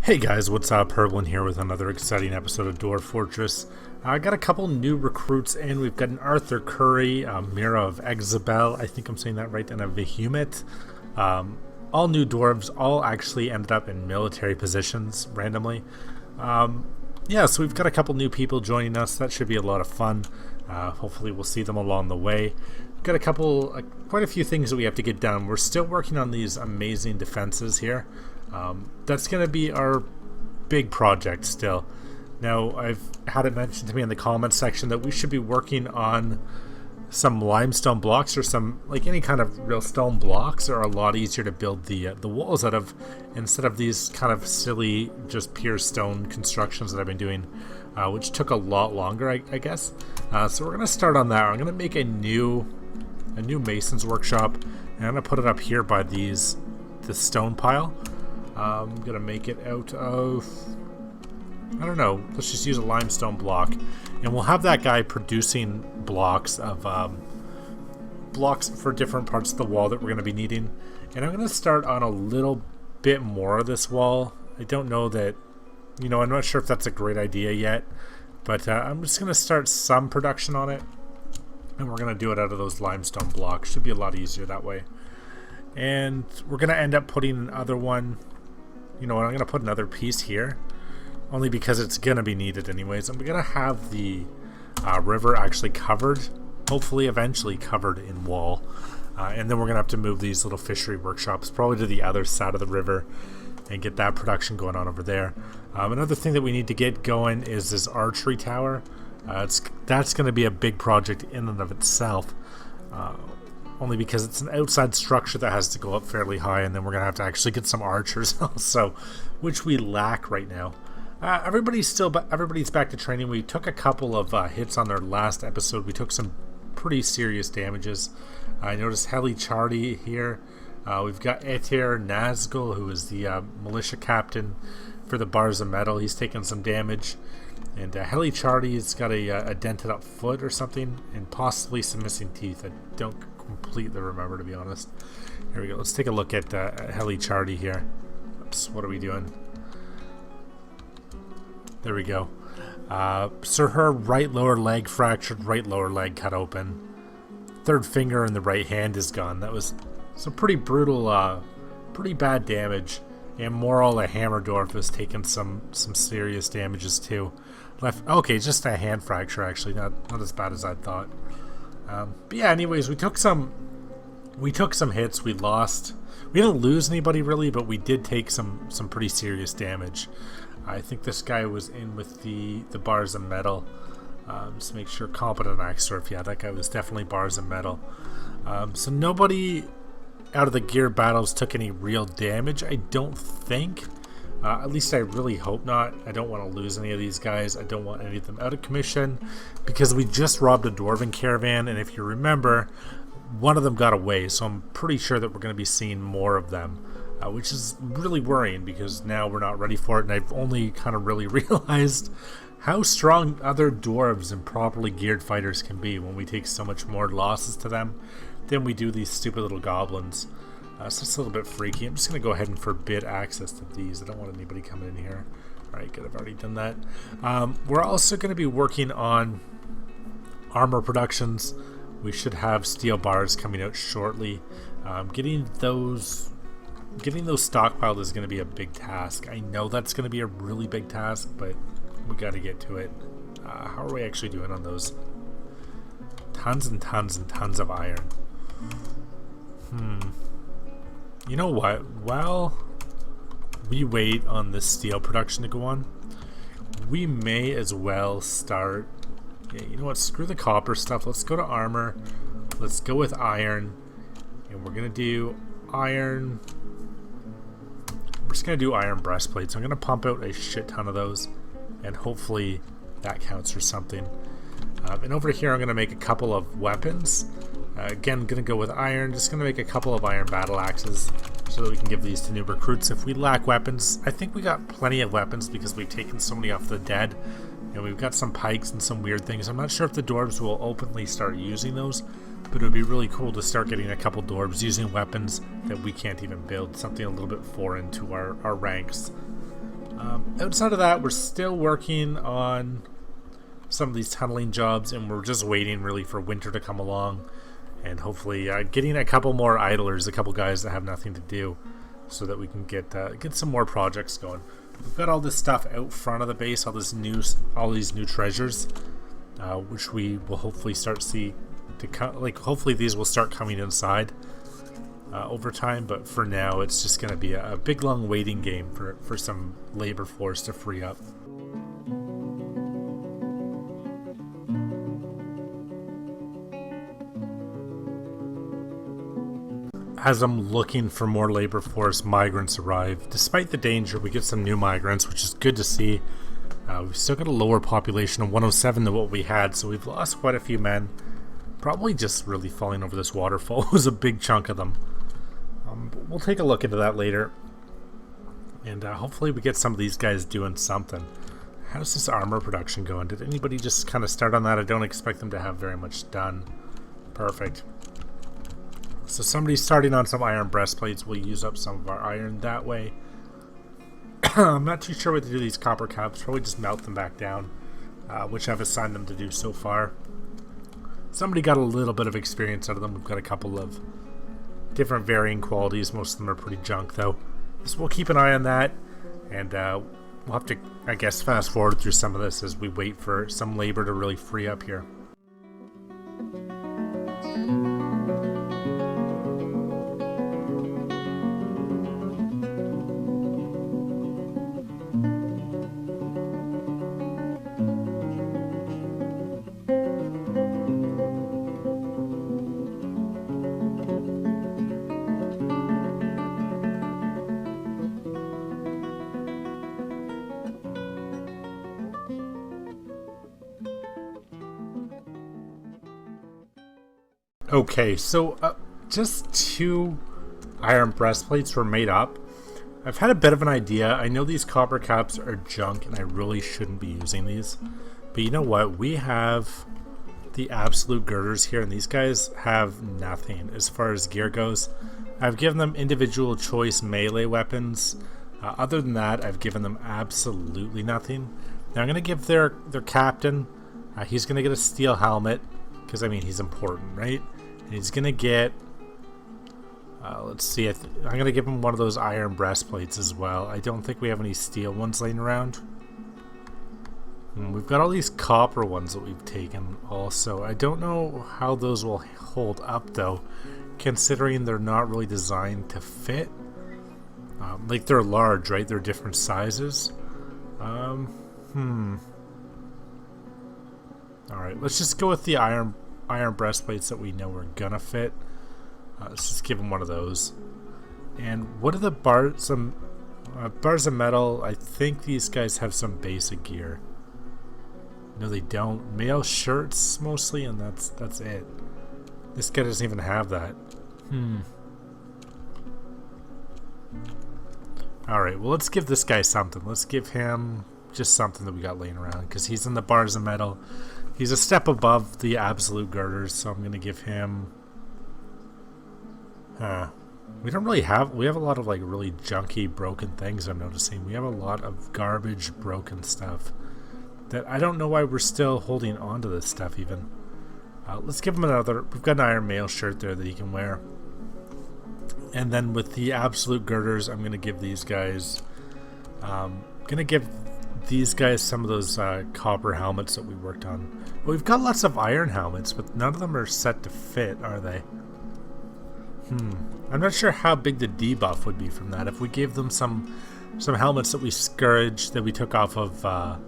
Hey guys, what's up? Herblin here with another exciting episode of Dwarf Fortress. I got a couple new recruits in. We've got an Arthur Curry, a Mira of Exabel, I think I'm saying that right, and a Vehumit. All new dwarves, all actually ended up in military positions randomly. So we've got a couple new people joining us. That should be a lot of fun. Hopefully we'll see them along the way. We've got quite a few things that we have to get done. We're still working on these amazing defenses here. That's going to be our big project still. Now, I've had it mentioned to me in the comments section that we should be working on some limestone blocks or any kind of real stone blocks are a lot easier to build the walls out of instead of these kind of silly, just pure stone constructions that I've been doing, which took a lot longer, I guess. So we're going to start on that. I'm going to make a new mason's workshop, and I'm going to put it up here by this stone pile. I'm going to make it out of, I don't know, let's just use a limestone block. And we'll have that guy producing blocks for different parts of the wall that we're going to be needing. And I'm going to start on a little bit more of this wall. I don't know that, I'm not sure if that's a great idea yet. But I'm just going to start some production on it. And we're going to do it out of those limestone blocks. Should be a lot easier that way. And we're going to end up putting another one. You know what, I'm going to put another piece here, only because it's going to be needed anyways. And we're going to have the river actually covered, hopefully eventually covered in wall. And then we're going to have to move these little fishery workshops probably to the other side of the river and get that production going on over there. Another thing that we need to get going is this archery tower. That's going to be a big project in and of itself. Only because it's an outside structure that has to go up fairly high, and then we're going to have to actually get some archers also, which we lack right now. Everybody's back to training. We took a couple of hits on their last episode. We took some pretty serious damages. I noticed Heli Chardy here. We've got Etir Nazgul, who is the militia captain for the Bars of Metal. He's taken some damage. And Heli Chardy's got a dented up foot or something, and possibly some missing teeth. I don't completely remember, to be honest. Here we go. Let's take a look at Heli Chardy here. Oops, what are we doing? There we go. So her right lower leg fractured, right lower leg cut open. Third finger in the right hand is gone. That was some pretty brutal, pretty bad damage. And Moral, a hammer dwarf, has taken some serious damages too. Okay, just a hand fracture actually, not as bad as I thought. But yeah, anyways, we took some hits. We lost. We didn't lose anybody really, but we did take some pretty serious damage. I think this guy was in with the Bars of Metal. Just to make sure, competent Axorf. Yeah, that guy was definitely Bars of Metal. So nobody out of the gear battles took any real damage, I don't think. At least I really hope not. I don't want to lose any of these guys. I don't want any of them out of commission, because we just robbed a dwarven caravan, and if you remember, one of them got away, so I'm pretty sure that we're going to be seeing more of them, which is really worrying, because now we're not ready for it, and I've only kind of really realized how strong other dwarves and properly geared fighters can be when we take so much more losses to them than we do these stupid little goblins. So it's a little bit freaky. I'm just going to go ahead and forbid access to these. I don't want anybody coming in here. Alright, good. I've already done that. We're also going to be working on armor productions. We should have steel bars coming out shortly. Getting those stockpiled is going to be a big task. I know that's going to be a really big task, but we got to get to it. How are we actually doing on those? Tons and tons and tons of iron. You know what? While we wait on this steel production to go on, we may as well start... Yeah, you know what? Screw the copper stuff. Let's go to armor. Let's go with iron. And we're going to do iron... We're just going to do iron breastplates. I'm going to pump out a shit ton of those. And hopefully that counts for something. And over here I'm going to make a couple of weapons. Again, going to go with iron. Just going to make a couple of iron battle axes so that we can give these to new recruits. If we lack weapons, I think we got plenty of weapons because we've taken so many off the dead. And we've got some pikes and some weird things. I'm not sure if the dwarves will openly start using those, but it would be really cool to start getting a couple dwarves using weapons that we can't even build. Something a little bit foreign to our ranks. outside of that, we're still working on some of these tunneling jobs, and we're just waiting really for winter to come along, and hopefully getting a couple more idlers, a couple guys that have nothing to do, so that we can get some more projects going. We've got all this stuff out front of the base, all these new treasures, which we will hopefully start hopefully these will start coming inside over time. But for now, it's just going to be a big long waiting game for some labor force to free up. As I'm looking for more labor force, migrants arrive. Despite the danger, we get some new migrants, which is good to see. We've still got a lower population of 107 than what we had, so we've lost quite a few men. Probably just really falling over this waterfall was a big chunk of them. But we'll take a look into that later. And hopefully we get some of these guys doing something. How's this armor production going? Did anybody just kind of start on that? I don't expect them to have very much done. Perfect. So somebody's starting on some iron breastplates. We'll use up some of our iron that way. I'm not too sure what to do with these copper caps. Probably just melt them back down, which I've assigned them to do so far. Somebody got a little bit of experience out of them. We've got a couple of different varying qualities. Most of them are pretty junk, though. So we'll keep an eye on that, and we'll have to, I guess, fast forward through some of this as we wait for some labor to really free up here. Okay, so just 2 iron breastplates were made up. I've had a bit of an idea. I know these copper caps are junk and I really shouldn't be using these. But you know what? We have the absolute girders here, and these guys have nothing as far as gear goes. I've given them individual choice melee weapons. Other than that, I've given them absolutely nothing. Now I'm going to give their captain, he's going to get a steel helmet, because I mean he's important, right? And he's going to get, let's see, I'm going to give him one of those iron breastplates as well. I don't think we have any steel ones laying around. We've got all these copper ones that we've taken also. I don't know how those will hold up though, considering they're not really designed to fit. Like they're large, right? They're different sizes. Alright, let's just go with the iron breastplates that we know are gonna fit. Let's just give them one of those. And what are the bars? Some bars of metal. I think these guys have some basic gear. No, they don't. Male shirts mostly, and that's it. This guy doesn't even have that. Alright, well let's give this guy something. Let's give him just something that we got laying around, because he's in the bars of metal. He's a step above the absolute girders, so I'm going to give him... we don't really have... We have a lot of like really junky, broken things I'm noticing. We have a lot of garbage, broken stuff that I don't know why we're still holding on to this stuff even. Let's give him another... We've got an iron mail shirt there that he can wear. And then with the absolute girders, I'm going to give these guys... these guys some of those copper helmets that we worked on. Well, we've got lots of iron helmets, but none of them are set to fit, are they? I'm not sure how big the debuff would be from that. If we gave them some helmets that we scourged, that we took off of, off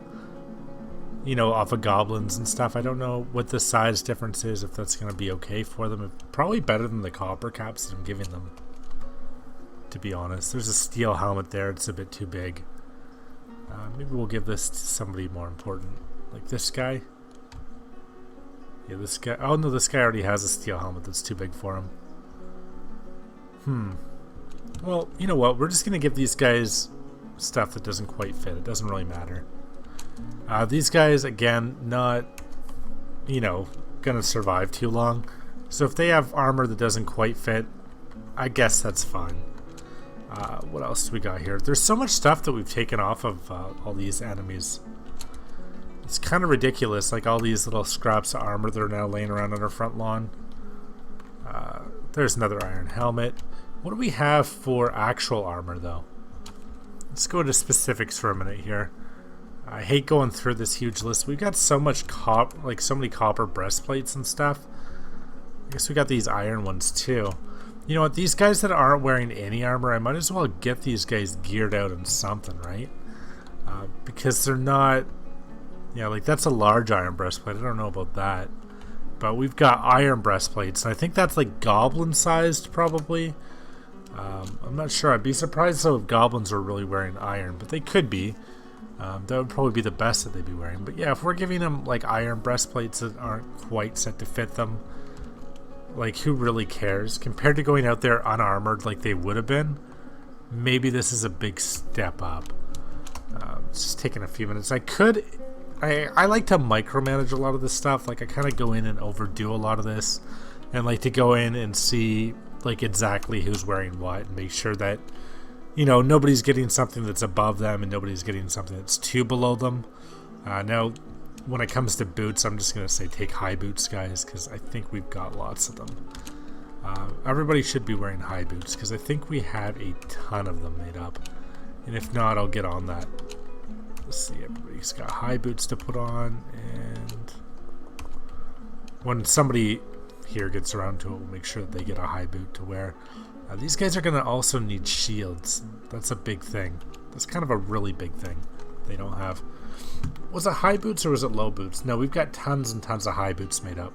of goblins and stuff. I don't know what the size difference is, if that's going to be okay for them. It's probably better than the copper caps that I'm giving them, to be honest. There's a steel helmet there. It's a bit too big. Maybe we'll give this to somebody more important. Like this guy. Yeah, this guy. Oh no, this guy already has a steel helmet that's too big for him. Well, you know what? We're just going to give these guys stuff that doesn't quite fit. It doesn't really matter. These guys, again, not, going to survive too long. So if they have armor that doesn't quite fit, I guess that's fine. What else do we got here? There's so much stuff that we've taken off of all these enemies. It's kind of ridiculous, like all these little scraps of armor that are now laying around on our front lawn. There's another iron helmet. What do we have for actual armor, though? Let's go into specifics for a minute here. I hate going through this huge list. We've got so much so many copper breastplates and stuff. I guess we got these iron ones too. You know what? These guys that aren't wearing any armor, I might as well get these guys geared out in something, right? Because they're not... Yeah, like that's a large iron breastplate. I don't know about that. But we've got iron breastplates. And I think that's like goblin sized probably. I'm not sure. I'd be surprised though if goblins were really wearing iron. But they could be. That would probably be the best that they'd be wearing. But yeah, if we're giving them like iron breastplates that aren't quite set to fit them, like who really cares? Compared to going out there unarmored like they would have been, maybe this is a big step up. It's just taking a few minutes. I like to micromanage a lot of this stuff. Like I kind of go in and overdo a lot of this, and like to go in and see like exactly who's wearing what and make sure that, you know, nobody's getting something that's above them and nobody's getting something that's too below them. Now, when it comes to boots, I'm just gonna say take high boots, guys, because I think we've got lots of them. Everybody should be wearing high boots because I think we have a ton of them made up, and if not, I'll get on that. Let's see, everybody's got high boots to put on, and when somebody here gets around to it, we'll make sure that they get a high boot to wear. These guys are going to also need shields. That's a big thing. That's kind of a really big thing they don't have. Was it high boots or was it low boots? No, we've got tons and tons of high boots made up.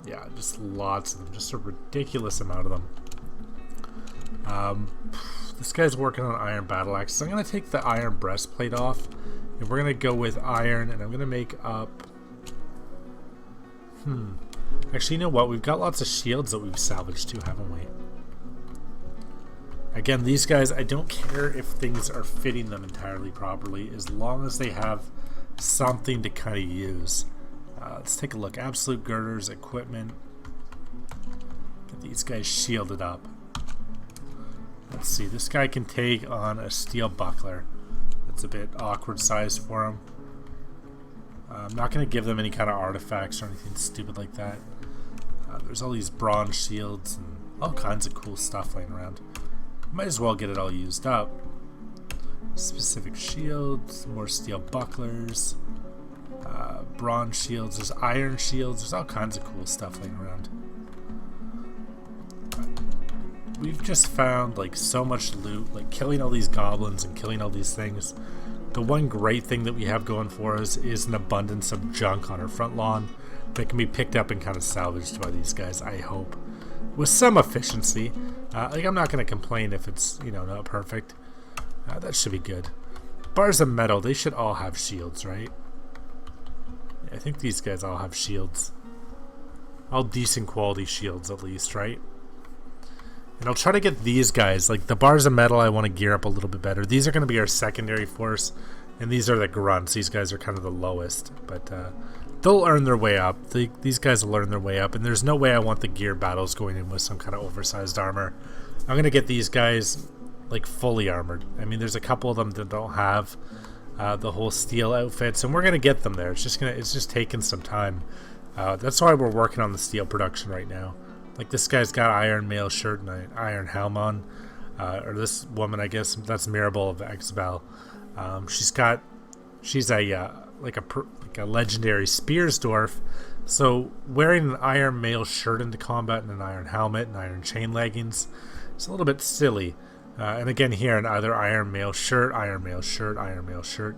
Yeah, just lots of them. Just a ridiculous amount of them. This guy's working on iron battle axes. I'm going to take the iron breastplate off, and we're going to go with iron, and I'm going to make up... Actually, you know what? We've got lots of shields that we've salvaged too, haven't we? Again, these guys, I don't care if things are fitting them entirely properly, as long as they have something to kind of use. Let's take a look. Absolute girders, equipment. Get these guys shielded up. Let's see, this guy can take on a steel buckler. That's a bit awkward size for him. I'm not going to give them any kind of artifacts or anything stupid like that. There's all these bronze shields and all kinds of cool stuff laying around. Might as well get it all used up. Specific shields, more steel bucklers, bronze shields, there's iron shields, there's all kinds of cool stuff laying around. We've just found like so much loot, like killing all these goblins and killing all these things. The one great thing that we have going for us is an abundance of junk on our front lawn that can be picked up and kind of salvaged by these guys, I hope. With some efficiency. Like I'm not going to complain if it's, you know, not perfect. That should be good. Bars of metal, they should all have shields, right? Yeah, I think these guys all have shields. All decent quality shields at least, right? And I'll try to get these guys, like the bars of metal, I want to gear up a little bit better. These are going to be our secondary force, and these are the grunts. These guys are kind of the lowest, but they'll earn their way up. These guys will earn their way up, and there's no way I want the gear battles going in with some kind of oversized armor. I'm going to get these guys like fully armored. I mean, there's a couple of them that don't have the whole steel outfits, and we're going to get them there. It's just taking some time. That's why we're working on the steel production right now. Like this guy's got iron mail shirt and an iron helm on, or this woman, I guess that's Mirabelle of Exbel. She's a legendary spears dwarf. So wearing an iron mail shirt into combat and an iron helmet and iron chain leggings, it's a little bit silly. And again here, an either iron mail shirt, iron mail shirt, iron mail shirt.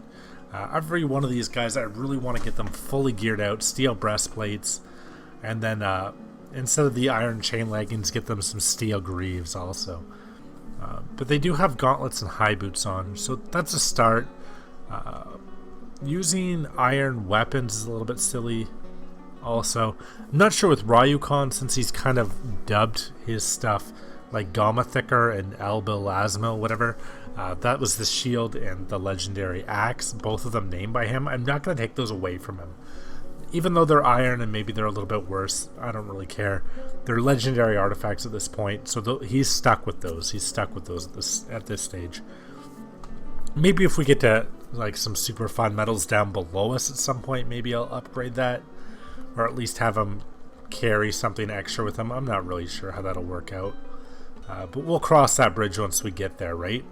Every one of these guys, I really want to get them fully geared out, steel breastplates, and then instead of the iron chain leggings, get them some steel greaves also. But they do have gauntlets and high boots on, so that's a start. Using iron weapons is a little bit silly also. I'm not sure with Ryukon, since he's kind of dubbed his stuff like Gomathicker and Elbilazmo, whatever. That was the shield and the legendary axe, both of them named by him. I'm not going to take those away from him. even though they're iron and maybe they're a little bit worse, I don't really care. They're legendary artifacts at this point, so he's stuck with those. He's stuck with those at this stage. Maybe if we get to like some super fun metals down below us at some point, maybe I'll upgrade that, or at least have him carry something extra with him. I'm not really sure how that'll work out, but we'll cross that bridge once we get there, right?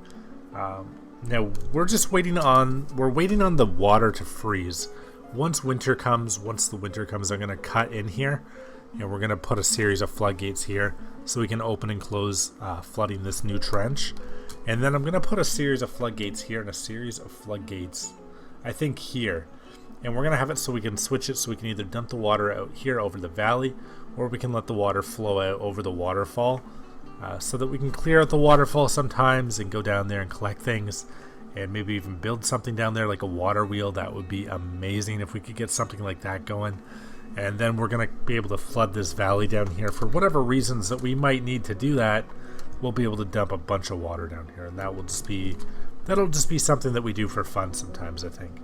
Now we're just waiting on the water to freeze. Once the winter comes, I'm going to cut in here, and we're going to put a series of floodgates here so we can open and close, flooding this new trench. And then I'm going to put a series of floodgates here and a series of floodgates, I think, here. And we're going to have it so we can switch it so we can either dump the water out here over the valley, or we can let the water flow out over the waterfall, so that we can clear out the waterfall sometimes and go down there and collect things. And maybe even build something down there like a water wheel. That would be amazing if we could get something like that going. And then we're going to be able to flood this valley down here. For whatever reasons that we might need to do that, we'll be able to dump a bunch of water down here. And that'll just be something that we do for fun sometimes, I think.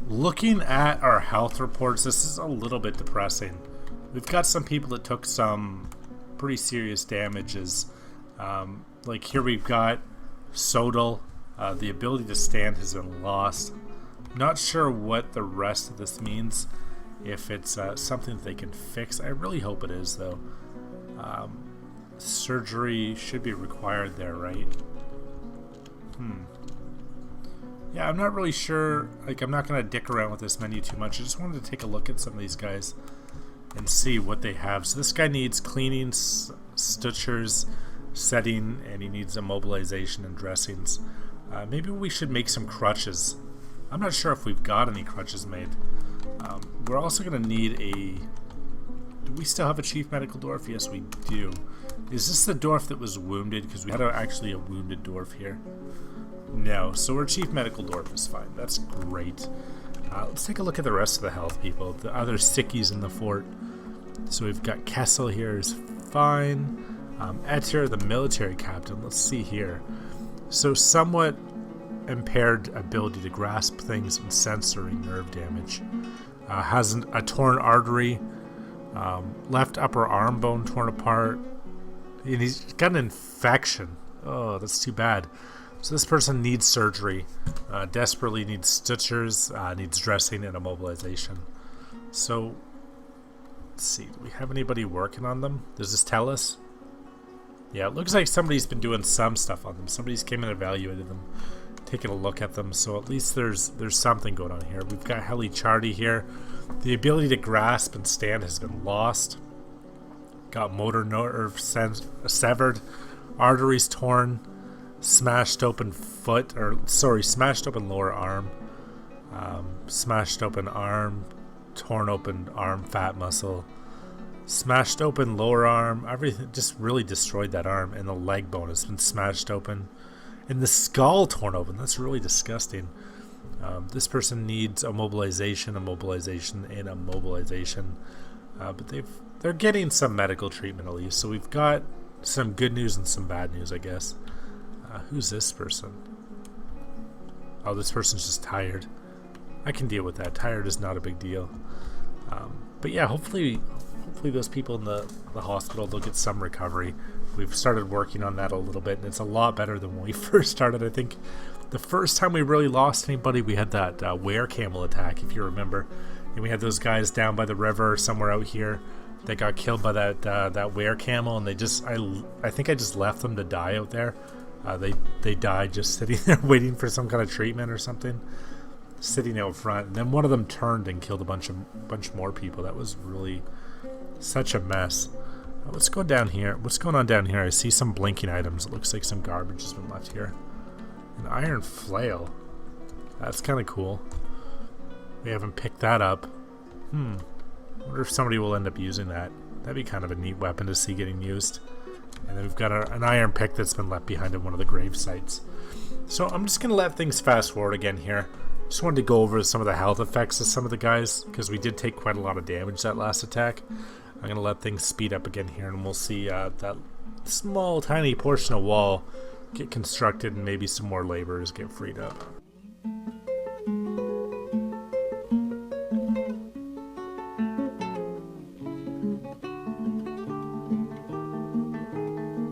Looking at our health reports, this is a little bit depressing. We've got some people that took some pretty serious damages. Like here we've got Sodal. The ability to stand has been lost. Not sure what the rest of this means, if it's something that they can fix. I really hope it is, though. Surgery should be required there, right? Yeah, I'm not really sure. Like, I'm not going to dick around with this menu too much. I just wanted to take a look at some of these guys and see what they have. So this guy needs cleaning, stitchers, setting, and he needs immobilization and dressings. Maybe we should make some crutches. I'm not sure if we've got any crutches made. We're also going to need a... Do we still have a chief medical dwarf? Yes, we do. Is this the dwarf that was wounded? Because we had actually a wounded dwarf here. No, so our chief medical dwarf is fine. That's great. Let's take a look at the rest of the health people, the other sickies in the fort. So we've got Kessel here is fine. Etir, the military captain, let's see here. So somewhat impaired ability to grasp things and sensory nerve damage. Has a torn artery, left upper arm bone torn apart, and he's got an infection. Oh, that's too bad. So this person needs surgery, desperately needs stitchers, needs dressing and immobilization. So, let's see, do we have anybody working on them? Does this tell us? Yeah, it looks like somebody's been doing some stuff on them. Somebody's came and evaluated them, taking a look at them, so at least there's something going on here. We've got Heli Chardy here. The ability to grasp and stand has been lost. Got motor nerve severed, arteries torn, smashed open foot, or sorry, smashed open lower arm, smashed open arm, torn open arm fat muscle, smashed open lower arm, everything, just really destroyed that arm, and the leg bone has been smashed open, and the skull torn open. That's really disgusting. This person needs immobilization, but they're getting some medical treatment at least, so we've got some good news and some bad news, I guess. Who's this person? Oh, this person's just tired. I can deal with that. Tired is not a big deal. But yeah, hopefully those people in the hospital, they'll get some recovery. We've started working on that a little bit, and it's a lot better than when we first started. I think the first time we really lost anybody, we had that were camel attack, if you remember. And we had those guys down by the river somewhere out here that got killed by that were camel, and I think I just left them to die out there. They died just sitting there waiting for some kind of treatment or something, sitting out front. And then one of them turned and killed a bunch more people. That was really such a mess. Let's go down here. What's going on down here? I see some blinking items. It looks like some garbage has been left here. An iron flail. That's kind of cool. We haven't picked that up. I wonder if somebody will end up using that. That'd be kind of a neat weapon to see getting used. And then we've got an iron pick that's been left behind in one of the grave sites. So I'm just going to let things fast forward again here. Just wanted to go over some of the health effects of some of the guys, because we did take quite a lot of damage that last attack. I'm going to let things speed up again here, and we'll see that small, tiny portion of wall get constructed and maybe some more laborers get freed up.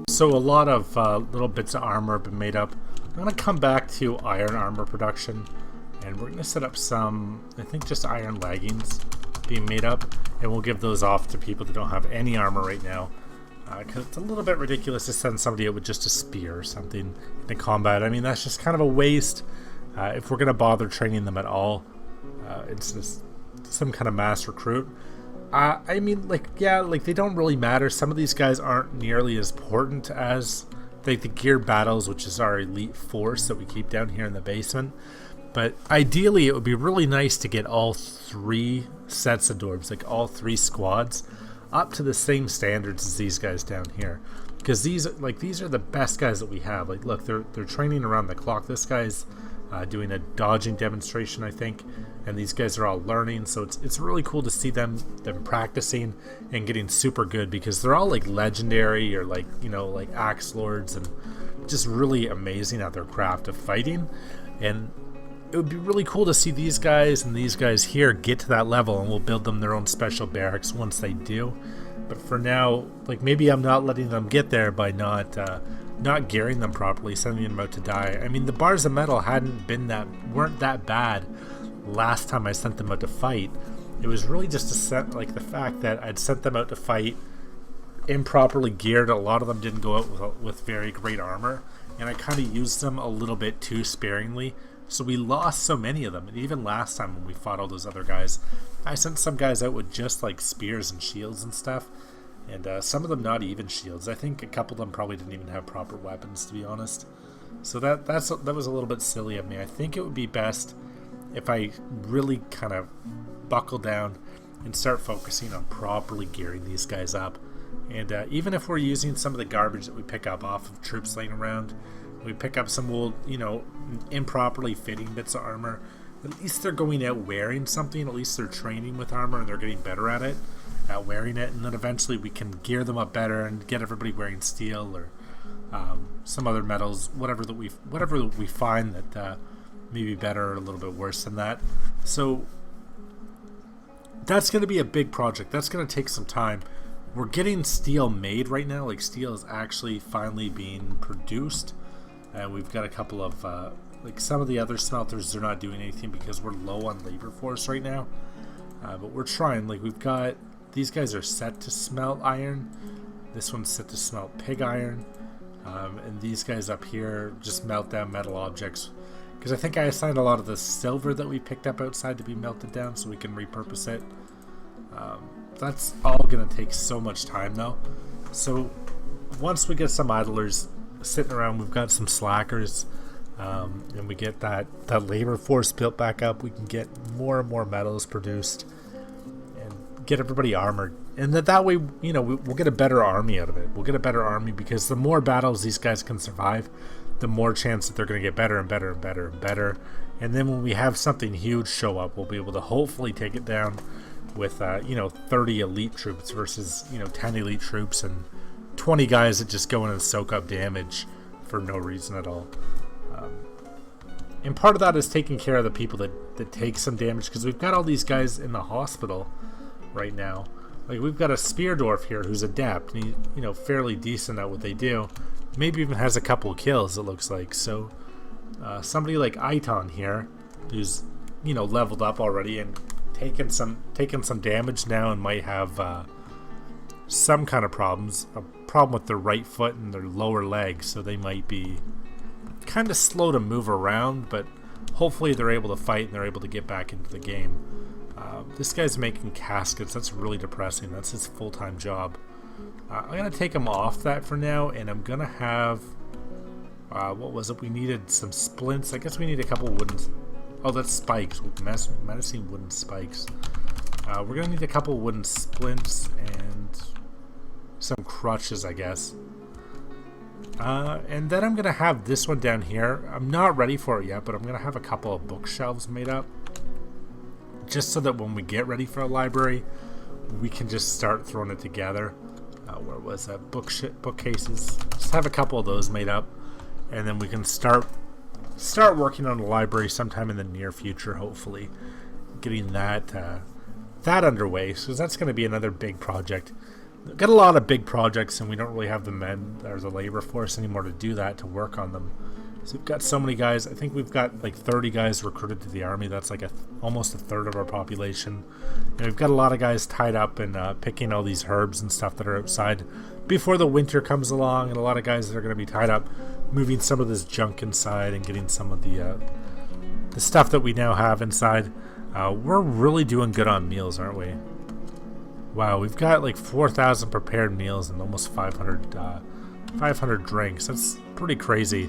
So a lot of little bits of armor have been made up. I'm going to come back to iron armor production, and we're going to set up some, I think, just iron leggings being made up, and we'll give those off to people that don't have any armor right now, because it's a little bit ridiculous to send somebody out with just a spear or something in combat. I mean, that's just kind of a waste if we're going to bother training them at all. It's just some kind of mass recruit. I mean, yeah, they don't really matter. Some of these guys aren't nearly as important as the geared battles, which is our elite force that we keep down here in the basement. But ideally, it would be really nice to get all 3 sets of dwarves, all 3 squads, up to the same standards as these guys down here. Because these are the best guys that we have. Look, they're training around the clock. This guy's doing a dodging demonstration, I think, and these guys are all learning, so it's really cool to see them practicing and getting super good, because they're all legendary or axe lords and just really amazing at their craft of fighting. And it would be really cool to see these guys and these guys here get to that level, and we'll build them their own special barracks once they do. But for now, maybe I'm not letting them get there by not gearing them properly, sending them out to die. I mean, the bars of metal weren't that bad last time I sent them out to fight. It was really just the fact that I'd sent them out to fight improperly geared. A lot of them didn't go out with very great armor, and I kind of used them a little bit too sparingly, so we lost so many of them. And even last time when we fought all those other guys, I sent some guys out with just spears and shields and stuff, and some of them not even shields. I think a couple of them probably didn't even have proper weapons, to be honest. So that was a little bit silly of me. I think it would be best if I really kind of buckle down and start focusing on properly gearing these guys up. And even if we're using some of the garbage that we pick up off of troops laying around, we pick up some old, improperly fitting bits of armor, at least they're going out wearing something. At least they're training with armor and they're getting better at it, at wearing it. And then eventually we can gear them up better and get everybody wearing steel or some other metals, whatever that we find that may be better or a little bit worse than that. So that's going to be a big project. That's going to take some time. We're getting steel made right now. Steel is actually finally being produced. We've got a couple of some of the other smelters, they're not doing anything because we're low on labor force right now, but we're trying. We've got, these guys are set to smelt iron, this one's set to smelt pig iron, and these guys up here just melt down metal objects, because I think I assigned a lot of the silver that we picked up outside to be melted down so we can repurpose it. That's all gonna take so much time though. So once we get some idlers sitting around, we've got some slackers, and we get that labor force built back up, we can get more and more metals produced and get everybody armored, and that way, we'll get a better army out of it. We'll get a better army because the more battles these guys can survive, the more chance that they're going to get better and better and better and better. And then when we have something huge show up, we'll be able to hopefully take it down with 30 elite troops versus 10 elite troops and 20 guys that just go in and soak up damage for no reason at all. And part of that is taking care of the people that take some damage, because we've got all these guys in the hospital right now. We've got a spear dwarf here who's adept, and he's fairly decent at what they do. Maybe even has a couple of kills, it looks like. So somebody like Iton here, who's leveled up already and taken some damage now and might have some kind of problems. A problem with their right foot and their lower leg, so they might be kind of slow to move around, but hopefully they're able to fight and they're able to get back into the game. This guy's making caskets. That's really depressing. That's his full-time job. I'm going to take him off that for now, and I'm going to have what was it? We needed some splints. I guess we need a couple wooden... Oh, that's spikes. We might have seen wooden spikes. We're going to need a couple wooden splints and some crutches, I guess. And then I'm going to have this one down here. I'm not ready for it yet, but I'm going to have a couple of bookshelves made up, just so that when we get ready for a library, we can just start throwing it together. Where was that? Bookcases. Just have a couple of those made up. and then we can start working on a library sometime in the near future, hopefully. Getting that underway, so that's going to be another big project. We've got a lot of big projects, and we don't really have the men or the labor force anymore to do that, to work on them. So we've got so many guys. I think we've got like 30 guys recruited to the army. That's like almost a third of our population. And we've got a lot of guys tied up in picking all these herbs and stuff that are outside before the winter comes along, and a lot of guys that are going to be tied up moving some of this junk inside and getting some of the stuff that we now have inside. We're really doing good on meals, aren't we? Wow, we've got like 4,000 prepared meals and almost 500 drinks. That's pretty crazy.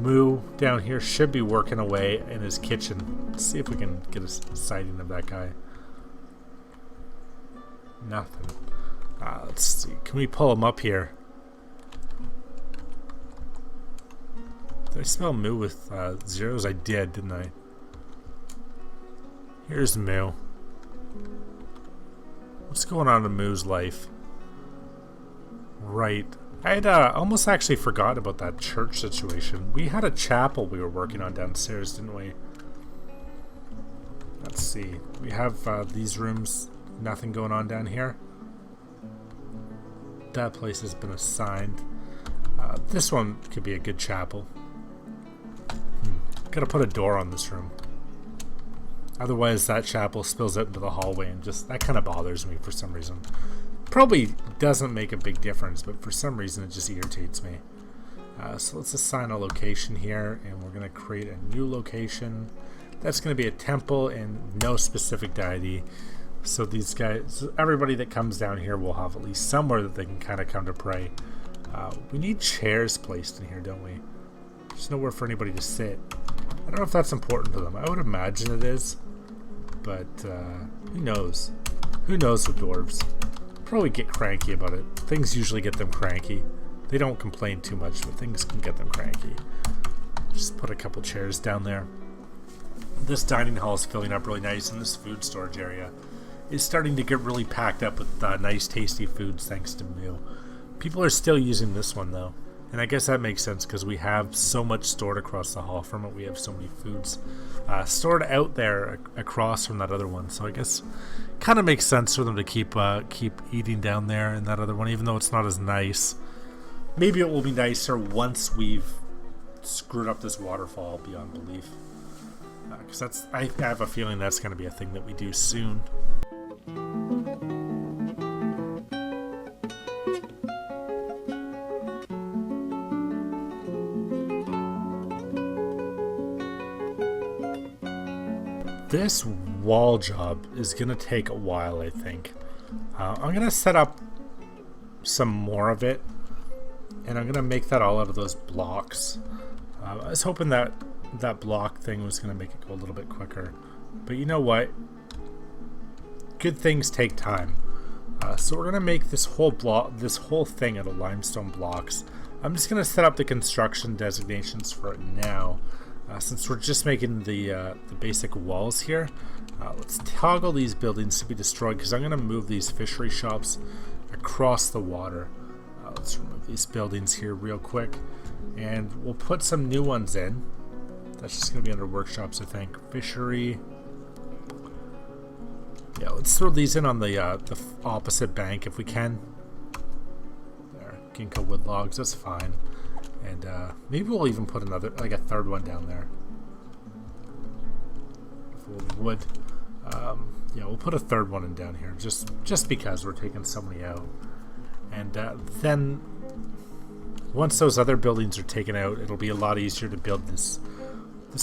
Moo down here should be working away in his kitchen. Let's see if we can get a sighting of that guy. Nothing. Let's see. Can we pull him up here? Did I spell Moo with zeros? I did, didn't I? Here's Moo. What's going on in Moo's life? Right. I had almost actually forgotten about that church situation. We had a chapel we were working on downstairs, didn't we? Let's see. We have these rooms. Nothing going on down here. That place has been assigned. This one could be a good chapel. Gotta put a door on this room. Otherwise that chapel spills out into the hallway, and just that kind of bothers me for some reason. Probably doesn't make a big difference, but for some reason it just irritates me. So let's assign a location here, and we're going to create a new location. That's going to be a temple and no specific deity. So these guys, everybody that comes down here will have at least somewhere that they can kind of come to pray. We need chairs placed in here, don't we? There's nowhere for anybody to sit. I don't know if that's important to them. I would imagine it is, but who knows? Who knows with dwarves? Probably get cranky about it. Things usually get them cranky. They don't complain too much, but things can get them cranky. Just put a couple chairs down there. This dining hall is filling up really nice, and this food storage area is starting to get really packed up with nice tasty foods thanks to Moo. People are still using this one though, and I guess that makes sense because we have so much stored across the hall from it. We have so many foods stored out there across from that other one, so I guess kind of makes sense for them to keep eating down there in that other one, even though it's not as nice. Maybe it will be nicer once we've screwed up this waterfall beyond belief, because I have a feeling that's going to be a thing that we do soon. This wall job is going to take a while, I think. I'm going to set up some more of it, and I'm going to make that all out of those blocks. I was hoping that that block thing was going to make it go a little bit quicker, but you know what? Good things take time. So we're going to make this whole thing out of limestone blocks. I'm just going to set up the construction designations for it now. Since we're just making the basic walls here, let's toggle these buildings to be destroyed, because I'm going to move these fishery shops across the water. Let's remove these buildings here real quick, and we'll put some new ones in. That's just going to be under workshops, I think. Fishery. Yeah, let's throw these in on the opposite bank if we can. There, ginkgo wood logs, that's fine. And maybe we'll even put another, like a third one down there. Wood. Yeah, we'll put a third one in down here, just because we're taking so many out. And then once those other buildings are taken out, it'll be a lot easier to build this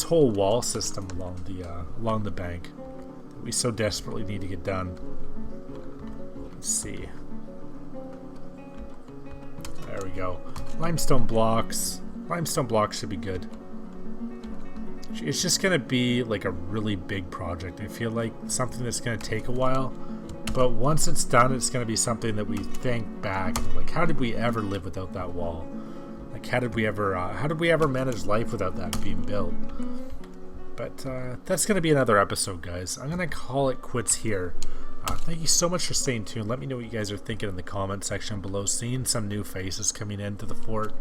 whole wall system along the bank that we so desperately need to get done. Let's see. There we go. Limestone blocks. Limestone blocks should be good. It's just going to be like a really big project. I feel like something that's going to take a while. But once it's done, it's going to be something that we think back. Like, how did we ever live without that wall? Like, how did we ever manage life without that being built? But that's going to be another episode, guys. I'm going to call it quits here. Thank you so much for staying tuned. Let me know what you guys are thinking in the comment section below. Seeing some new faces coming into the fort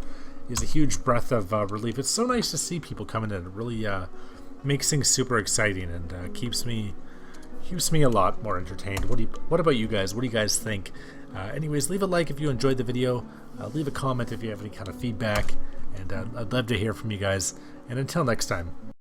is a huge breath of relief. It's so nice to see people coming in. It really makes things super exciting and keeps me a lot more entertained. What about you guys? What do you guys think? Anyways, leave a like if you enjoyed the video. Leave a comment if you have any kind of feedback, and I'd love to hear from you guys. And until next time.